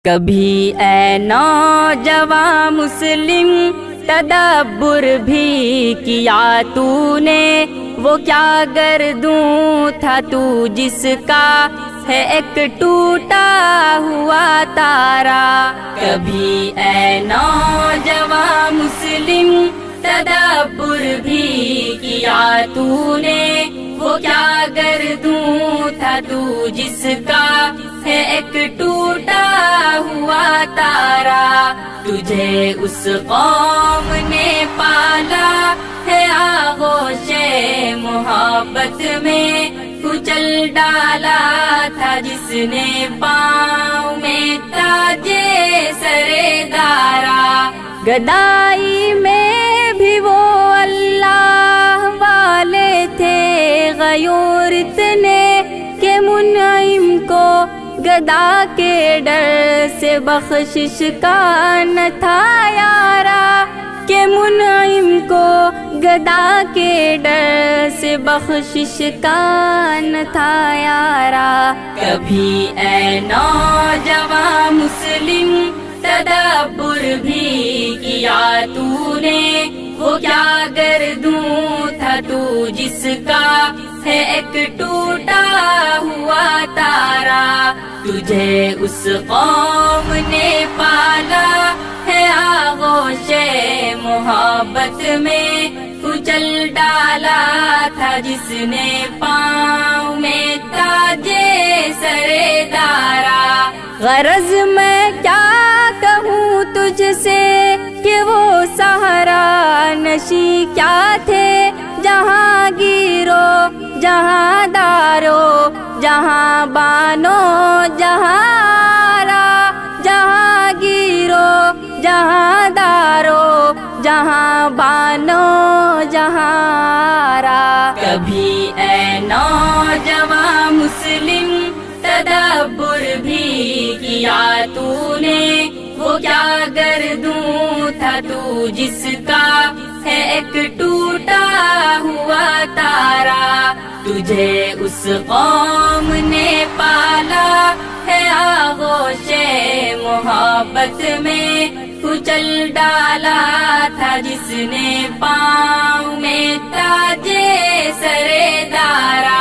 کبھی اے نوجواں مسلم تدبر بھی کیا تو نے، وہ کیا گردوں تھا تو جس کا ہے ایک ٹوٹا ہوا تارا۔ کبھی اے نوجواں مسلم تدبر بھی کیا تو نے، وہ کیا گردوں تھا تو جس کا ہے ایک ٹوٹا ہوا تارا۔ تجھے اس قوم نے پالا ہے آغوش محبت میں، کچل ڈالا تھا جس نے پاؤں میں تاجے سرے دارا۔ گدائی میں بھی وہ اللہ والے تھے غیور اتنے کہ منعم کو گدا کے ڈر سے بخشش کا نہ تھا یارا، کہ منعم کو گدا کے ڈر سے بخشش کا نہ تھا یارا۔ کبھی اے نوجواں مسلم تدبر بھی کیا تو نے، وہ کیا گردوں تھا تو جس کا ہے ایک ٹوٹا ہوا تارا۔ تجھے اس قوم نے پالا ہے آغوش محبت میں، کچل ڈالا تھا جس نے پاؤں میں تاجے سرے دارا۔ غرض میں کیا کہوں تجھ سے کہ وہ صحرا نشی کیا تھے، جہاں گیرو جہاں دارو جہاں بانو جہاں آرا، جہاں گیرو جہاں دارو جہاں بانو جہاں آرا۔ کبھی اے نوجواں مسلم تدبر بھی کیا تو نے، وہ کیا گردوں تھا تو جس کا ہے ایک ٹوٹا ہوا تارا۔ تجھے اس قوم نے پالا ہے آغوش محبت میں، کچل ڈالا تھا جس نے پاؤں میں تاجے سرے دارا۔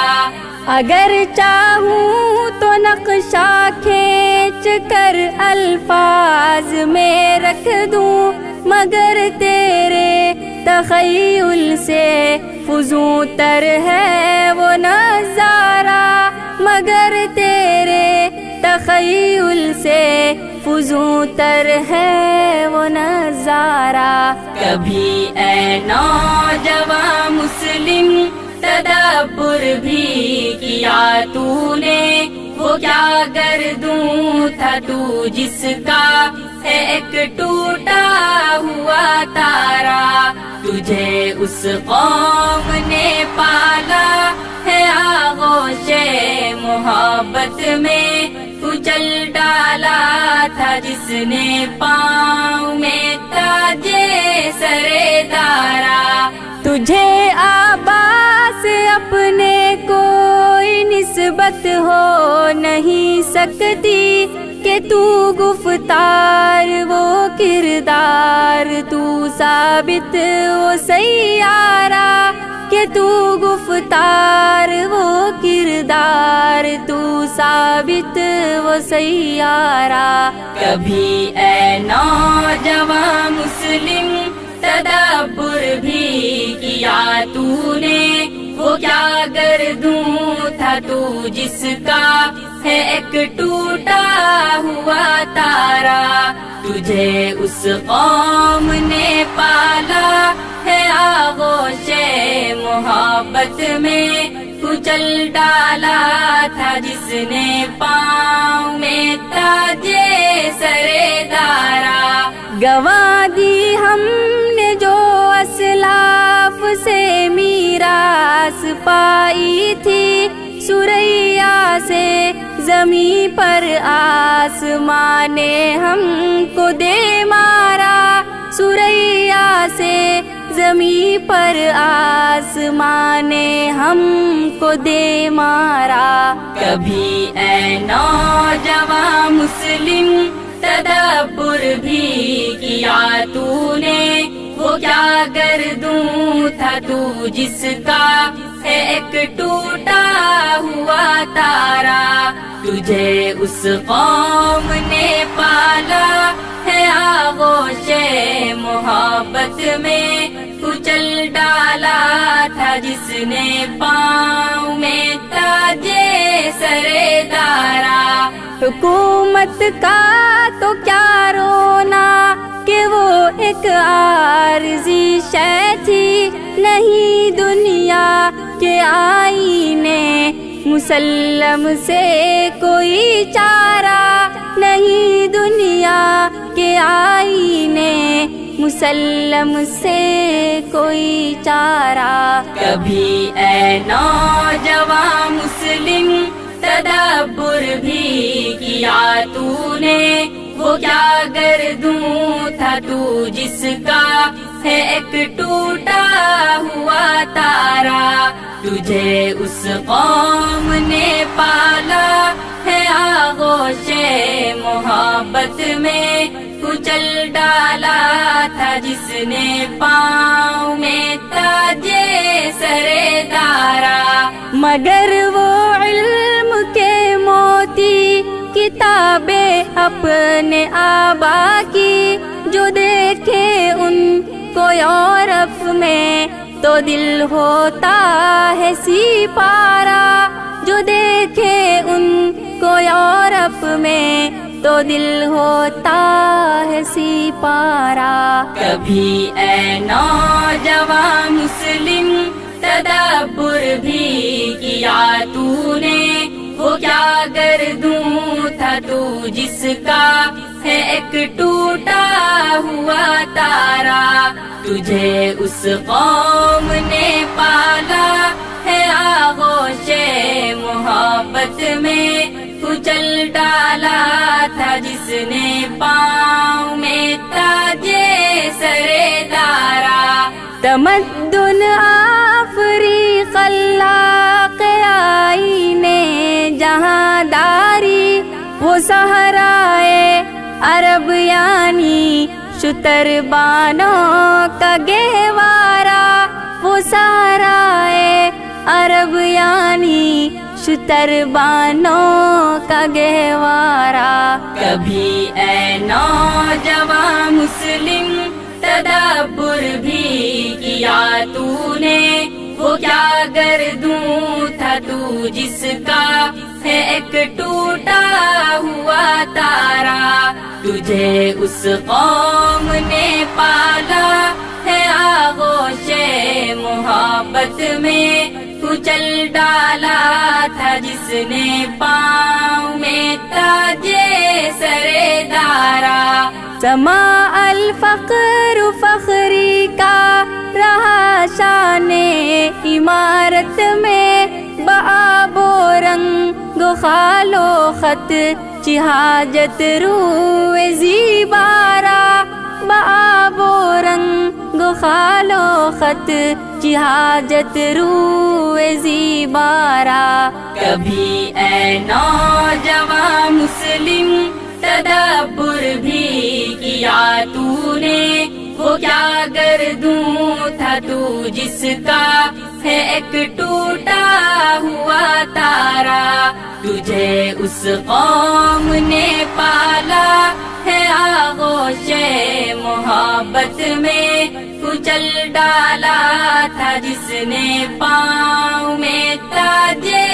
اگر چاہوں تو نقشہ کھینچ کر الفاظ میں رکھ دوں، مگر تیرے تخیل سے فزوں تر ہے وہ نظارہ، مگر تیرے تخیل سے فزوں تر ہے وہ نظارہ۔ کبھی اے نوجواں مسلم تدبر بھی کیا تو نے، وہ کیا گردوں تھا تو جس کا ہے ایک ٹوٹا ہوا تارا۔ تجھے اس قوم نے پالا ہے آغوش محبت میں، کچل ڈالا تھا جس نے پاؤں میں تاجے سرے دارا۔ تجھے آبا سے اپنے کوئی نسبت ہو نہیں سکتی، کہ تو گفتار وہ کردار تو ثابت وہ سیارہ، کہ تو گفتار وہ کردار تو ثابت وہ سیارہ۔ کبھی اے نوجواں مسلم تدبر بھی کیا تو نے، وہ کیا گردوں تھا تو جس کا ہے ایک ٹوٹا ہوا تارا۔ تجھے اس قوم نے پالا ہے آغوش محبت میں، کچل ڈالا تھا جس نے پاؤں میں تاجے سرے دارا۔ گنوا دی ہم نے جو اسلاف سے میراث پائی تھی، سریا سے زمیں پر آسمان نے ہم کو دے مارا، سریا سے زمیں پر آسمان نے ہم کو دے مارا۔ کبھی اے نوجواں مسلم تدبر بھی کیا تو نے، وہ کیا گردوں تھا تو جس کا ہے ایک ٹوٹا ہوا تارا، تجھے اس قوم نے پالا ہے آغوش محبت میں، کچل ڈالا تھا جس نے پاؤں میں تاجے سرے دارا۔ حکومت کا تو کیا رونا کہ وہ ایک عارضی شے تھی، نہیں دنیا کے آئینے مسلم سے کوئی چارہ، نہیں دنیا کے آئینے مسلم سے کوئی چارہ۔ کبھی اے نوجوان مسلم تدبر بھی کیا تو نے، وہ کیا گردوں تھا تو جس کا ہے ایک ٹوٹا ہوا تارا، تجھے اس قوم نے پالا ہے آغوش محبت میں، کچل ڈالا تھا جس نے پاؤں میں تاجے سرے دارا۔ مگر وہ علم کے موتی کتابیں اپنے آبا کی، جو دیکھے ان کو یورپ میں تو دل ہوتا ہے سپارہ، جو دیکھے ان کو یورپ میں تو دل ہوتا ہے سپارہ۔ کبھی اے نوجوان مسلم تدبر بھی کیا تو نے، وہ کیا گردوں تھا تو جس کا ہے ایک ٹوٹا ہوا تارا، تجھے اس قوم نے پالا ہے آغوش محبت میں، کچل ڈالا تھا جس نے پاؤں میں تاجے سرے دارا۔ تمدن آفری خلاق آئینے جہاں داری، وہ صحرائے عرب یعنی شتر بانوں کا گہوارہ، وہ صحرائے عرب یعنی شتر بانوں کا گہوارہ۔ کبھی اے نوجوان مسلم تدبر بھی کیا تو نے، وہ کیا گردوں تھا تو جس کا ہے ایک ٹوٹا ہوا تارا، تجھے اس قوم نے پالا ہے آغوش محبت میں، کچل ڈالا تھا جس نے پاؤں میں تاجے سرے دارا۔ سما الفقر فخری کا رہا شان عمارت میں، بآب و رنگ و خال و خط چی حاجت روئے زیبارہ، بآب و رنگ و خال و خط چی حاجت روئے زیبارہ۔ کبھی اے نوجوان مسلم تدبر بھی کیا تو نے، وہ کیا گردوں تھا تو جس کا ہے ایک ٹوٹا ہوا تارا، تجھے اس قوم نے پالا ہے آغوش محبت میں، کچل ڈالا تھا جس نے پاؤں میں تاجے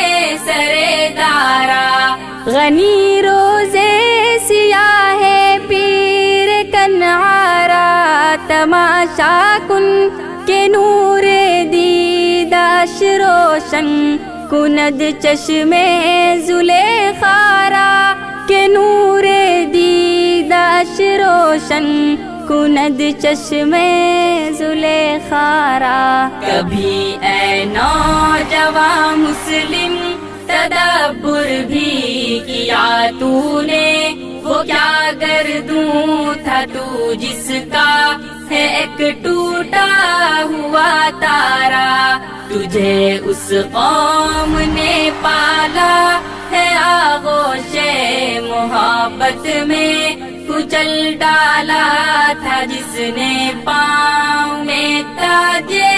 سرے دارا۔ غنی روزے سیاہ پیر کنعارا، تماشا کن کے نور دیداش روشن کند چشمے زلیخارا، کے نور دیداش روشن کند چشمے زلیخارا۔ کبھی اے نوجوان مسلم تدبر بھی کیا تو نے، وہ کیا گردوں تھا تو جس کا ہے ایک ٹوٹا ہوا تارا، تجھے اس قوم نے پالا ہے آغوش محبت میں، کچل ڈالا تھا جس نے پاؤں میں تاجے